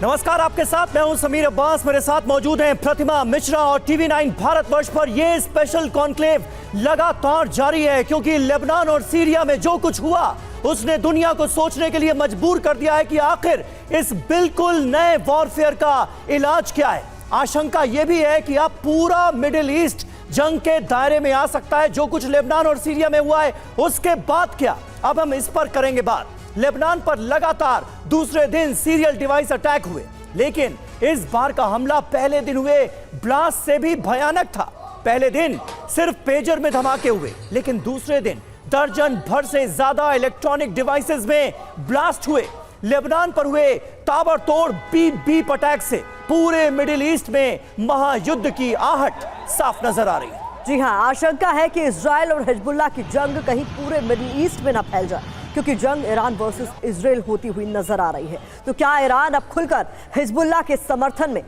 नमस्कार, आपके साथ मैं हूं समीर अब्बास। मेरे साथ मौजूद हैं प्रतिमा मिश्रा और टीवी9 भारतवर्ष पर यह स्पेशल कॉन्क्लेव लगातार जारी है, क्योंकि लेबनान और सीरिया में जो कुछ हुआ उसने दुनिया को सोचने के लिए मजबूर कर दिया है कि आखिर इस बिल्कुल नए वॉरफेयर का इलाज क्या है। आशंका यह भी है कि अब पूरा मिडिल ईस्ट जंग के दायरे में आ सकता है। जो कुछ लेबनान और सीरिया में हुआ है उसके बाद क्या, अब हम इस पर करेंगे बात। लेबनान पर लगातार दूसरे दिन सीरियल डिवाइस अटैक हुए, लेकिन इस बार का हमला पहले दिन हुए ब्लास्ट से भी भयानक था। पहले दिन सिर्फ पेजर में धमाके हुए, लेकिन दूसरे दिन दर्जन भर से ज्यादा इलेक्ट्रॉनिक डिवाइसेस में ब्लास्ट हुए। लेबनान पर हुए ताबड़तोड़ बीप बीप अटैक से पूरे मिडिल ईस्ट में महायुद्ध की आहट साफ नजर आ रही है। जी हां, आशंका है कि इजराइल और हिजबुल्लाह की जंग कहीं पूरे मिडिल ईस्ट में न फैल जाए, क्योंकि जंग ईरान वर्सेस इजराइल होती हुई नजर आ रही है। तो क्या ईरान अब खुलकर हिजबुल्लाह के समर्थन में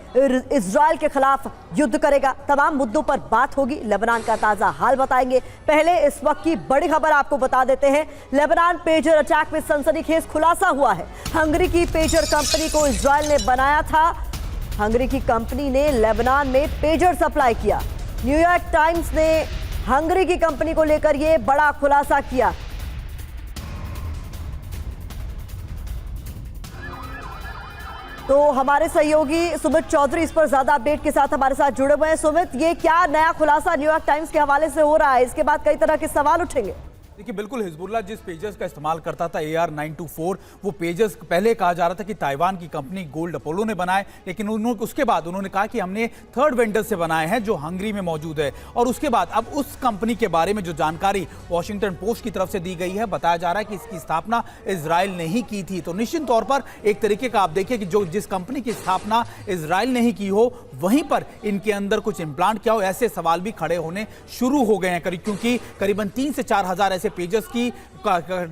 इजराइल के खिलाफ युद्ध करेगा? तमाम मुद्दों पर बात होगी। लेबनान का ताजा हाल बताएंगे। पहले इस वक्त की बड़ी खबर आपको बता देते हैं। लेबनान पेजर अटैक में सनसनीखेज खुलासा हुआ है। हंगरी की पेजर कंपनी को इजराइल ने बनाया था। हंगरी की कंपनी ने लेबनान में पेजर सप्लाई किया। न्यूयॉर्क टाइम्स ने हंगरी की कंपनी को लेकर यह बड़ा खुलासा किया। तो हमारे सहयोगी सुमित चौधरी इस पर ज्यादा अपडेट के साथ हमारे साथ जुड़े हुए हैं। सुमित, ये क्या नया खुलासा न्यूयॉर्क टाइम्स के हवाले से हो रहा है? इसके बाद कई तरह के सवाल उठेंगे। देखिए, बिल्कुल हिजबुल्लाह जिस पेजर्स का इस्तेमाल करता था AR-924, वो पेजर्स पहले कहा जा रहा था कि ताइवान की कंपनी गोल्ड अपोलो ने बनाए, लेकिन उसके बाद उन्होंने कहा कि हमने थर्ड वेंडर से बनाए हैं जो हंगरी में मौजूद है। और उसके बाद अब उस कंपनी के बारे में जो जानकारी वॉशिंगटन पोस्ट की तरफ से दी गई है, बताया जा रहा है कि इसकी स्थापना इजराइल ने ही की थी। तो निश्चित तौर पर एक तरीके का आप देखिए कि जो जिस कंपनी की स्थापना इजराइल ने ही की हो, वहीं पर इनके अंदर कुछ इम्प्लांट किया हो, ऐसे सवाल भी खड़े होने शुरू हो गए हैं। क्योंकि करीबन 3 से 4 हजार ऐसे पेजर्स की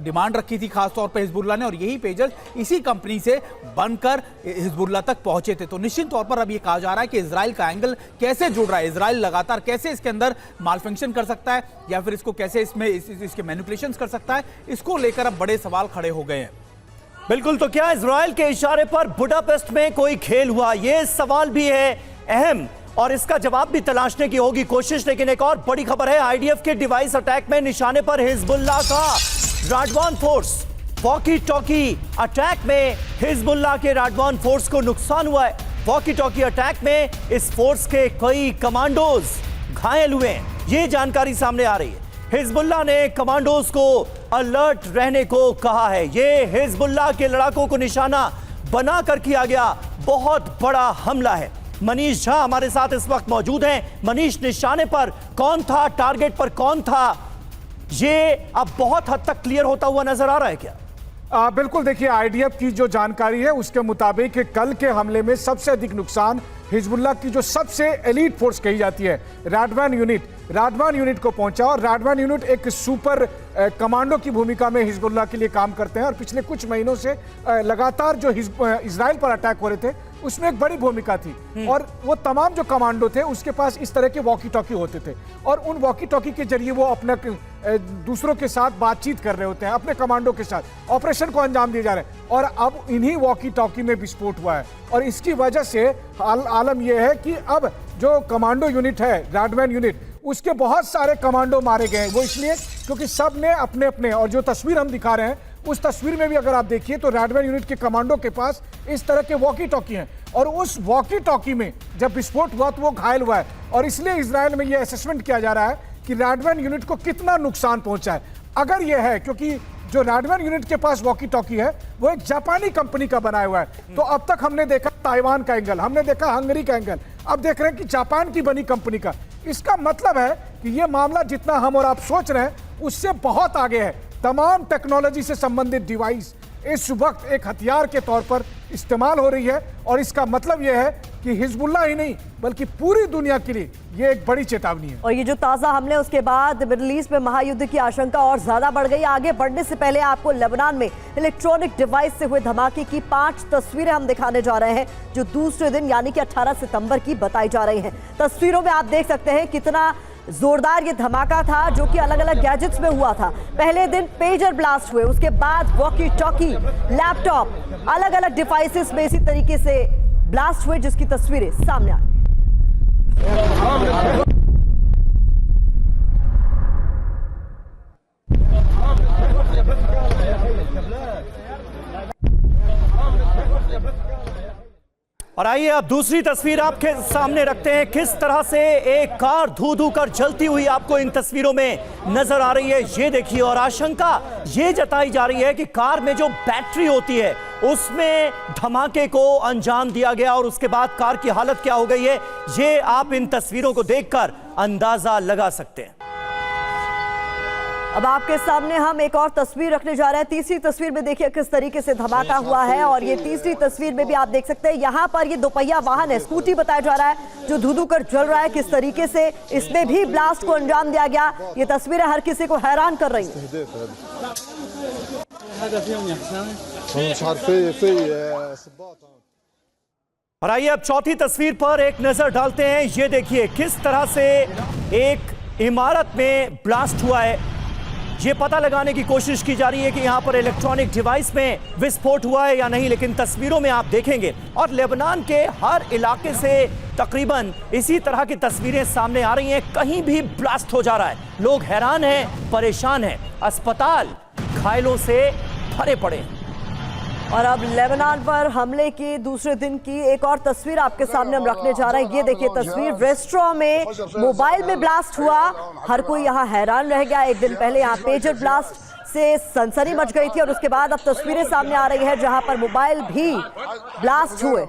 डिमांड रखी थी खासतौर पर हिजबुल्लाह ने, और यही पेजर्स इसी कंपनी से बनकर हिजबुल्लाह तक पहुंचे थे। तो निश्चित तौर पर अब ये कहा जा रहा है कि इजराइल का एंगल कैसे जुड़ रहा है, इजराइल लगातार कैसे इसके अंदर मालफंक्शन कर सकता है, या फिर इसको कैसे इसमें इसके मैनिपुलेशंस कर सकता है, इसको लेकर अब बड़े सवाल खड़े हो गए हैं। बिल्कुल, तो क्या इजराइल के इशारे पर बुडापेस्ट में कोई खेल हुआ? यह सवाल भी है अहम, और इसका जवाब भी तलाशने की होगी कोशिश। लेकिन एक और बड़ी खबर है, आईडीएफ के डिवाइस अटैक में निशाने पर हिजबुल्लाह का Radwan force. Walkie talkie attack में हिजबुल्लाह के राडवान फोर्स को नुकसान हुआ है। वॉकी टॉकी अटैक में इस फोर्स के कई कमांडोज घायल हुए हैं, ये जानकारी सामने आ रही है। हिजबुल्लाह ने कमांडोज को अलर्ट रहने को कहा है। ये हिजबुल्लाह के लड़ाकों को निशाना बनाकर किया गया बहुत बड़ा हमला है। मनीष झा हमारे साथ इस वक्त मौजूद हैं। मनीष, निशाने पर कौन था, टारगेट पर कौन था, ये अब बहुत हद तक क्लियर होता हुआ नजर आ रहा है क्या? बिल्कुल, देखिए, आईडीएफ की जो जानकारी है उसके मुताबिक कल के हमले में सबसे अधिक नुकसान हिजबुल्लाह की जो सबसे एलीट फोर्स कही जाती है राडवान यूनिट को पहुंचा। और राडवान यूनिट एक सुपर कमांडो की भूमिका में हिजबुल्लाह के लिए काम करते हैं, और पिछले कुछ महीनों से लगातार जो इजराइल पर अटैक हो रहे थे उसमें एक बड़ी भूमिका थी। और वो तमाम जो कमांडो थे उसके पास इस तरह के वॉकी टॉकी होते थे, और उन वॉकी टॉकी के जरिए वो अपने दूसरों के साथ बातचीत कर रहे होते हैं, अपने कमांडो के साथ ऑपरेशन को अंजाम दिए जा रहे हैं। और अब इन्हीं वॉकी टॉकी में विस्फोट हुआ है, और इसकी वजह से आलम यह है कि अब जो कमांडो यूनिट है राडवान यूनिट, उसके बहुत सारे कमांडो मारे गए हैं। वो इसलिए क्योंकि सब ने अपने अपने, और जो तस्वीर हम दिखा रहे हैं उस तस्वीर में भी अगर आप देखिए तो राडवान यूनिट के कमांडो के पास इस तरह के वॉकी टॉकी हैं, और उस वॉकी टॉकी में जब विस्फोट हुआ तो वो घायल हुआ है। और इसलिए इजराइल में ये असेसमेंट किया जा रहा है कि राडवान यूनिट को कितना नुकसान पहुंचा है। अगर यह है, क्योंकि जो राडवान यूनिट के पास वॉकी टॉकी है वो एक जापानी कंपनी का बनाया हुआ है। तो अब तक हमने देखा ताइवान का एंगल, हमने देखा हंगरी का एंगल, अब देख रहे हैं कि जापान की बनी कंपनी का। इसका मतलब है कि यह मामला जितना हम और आप सोच रहे हैं उससे बहुत आगे है। तमाम टेक्नोलॉजी से संबंधित डिवाइस इस वक्त एक हथियार के तौर पर इस्तेमाल हो रही है, और इसका मतलब यह है कि हिजबुल्लाह ही नहीं बल्कि पूरी दुनिया के लिए ये एक बड़ी चेतावनी है। और ये जो ताज़ा हमले उसके बाद मिडिल ईस्ट में महायुद्ध की आशंका और ज्यादा बढ़ गई। आगे बढ़ने से पहले आपको लेबनान में इलेक्ट्रॉनिक डिवाइस से हुए धमाके की 5 तस्वीरें हम दिखाने जा रहे हैं, जो दूसरे दिन यानी कि 18 सितंबर की बताई जा रही हैं। तस्वीरों में आप देख सकते हैं कितना जोरदार ये धमाका था जो कि अलग अलग गैजेट्स में हुआ था। पहले दिन पेजर ब्लास्ट हुए, उसके बाद वॉकी टॉकी, लैपटॉप, अलग अलग डिवाइसेस में इसी तरीके से ब्लास्ट हुए, जिसकी तस्वीरें सामने आई। और आइए अब दूसरी तस्वीर आपके सामने रखते हैं। किस तरह से एक कार धू धू कर जलती हुई आपको इन तस्वीरों में नजर आ रही है, ये देखिए। और आशंका ये जताई जा रही है कि कार में जो बैटरी होती है उसमें धमाके को अंजाम दिया गया और उसके बाद कार की हालत क्या हो गई है, ये आप इन तस्वीरों को देखकर अंदाजा लगा सकते हैं। अब आपके सामने हम एक और तस्वीर रखने जा रहे हैं। तीसरी तस्वीर में देखिए किस तरीके से धमाका हुआ है, और ये तीसरी तस्वीर में भी आप देख सकते हैं यहाँ पर ये दोपहिया वाहन है, स्कूटी बताया जा रहा है, जो धू धू कर जल रहा है। किस तरीके से इसमें भी ब्लास्ट को अंजाम दिया गया, ये तस्वीरें हर किसी को हैरान कर रही हैं। और आइए अब चौथी तस्वीर पर एक नजर डालते हैं। ये देखिए किस तरह से एक इमारत में ब्लास्ट हुआ है। ये पता लगाने की कोशिश की जा रही है कि यहां पर इलेक्ट्रॉनिक डिवाइस में विस्फोट हुआ है या नहीं, लेकिन तस्वीरों में आप देखेंगे और लेबनान के हर इलाके से तकरीबन इसी तरह की तस्वीरें सामने आ रही हैं। कहीं भी ब्लास्ट हो जा रहा है, लोग हैरान हैं, परेशान हैं, अस्पताल घायलों से भरे पड़े हैं। और अब लेबनान पर हमले के दूसरे दिन की एक और तस्वीर आपके सामने हम रखने जा रहे हैं। ये देखिए तस्वीर, रेस्टोरेंट में मोबाइल में ब्लास्ट हुआ, हर कोई यहाँ हैरान रह गया। एक दिन पहले यहाँ पेजर ब्लास्ट से सनसनी मच गई थी और उसके बाद अब तस्वीरें सामने आ रही है जहां पर मोबाइल भी ब्लास्ट हुए।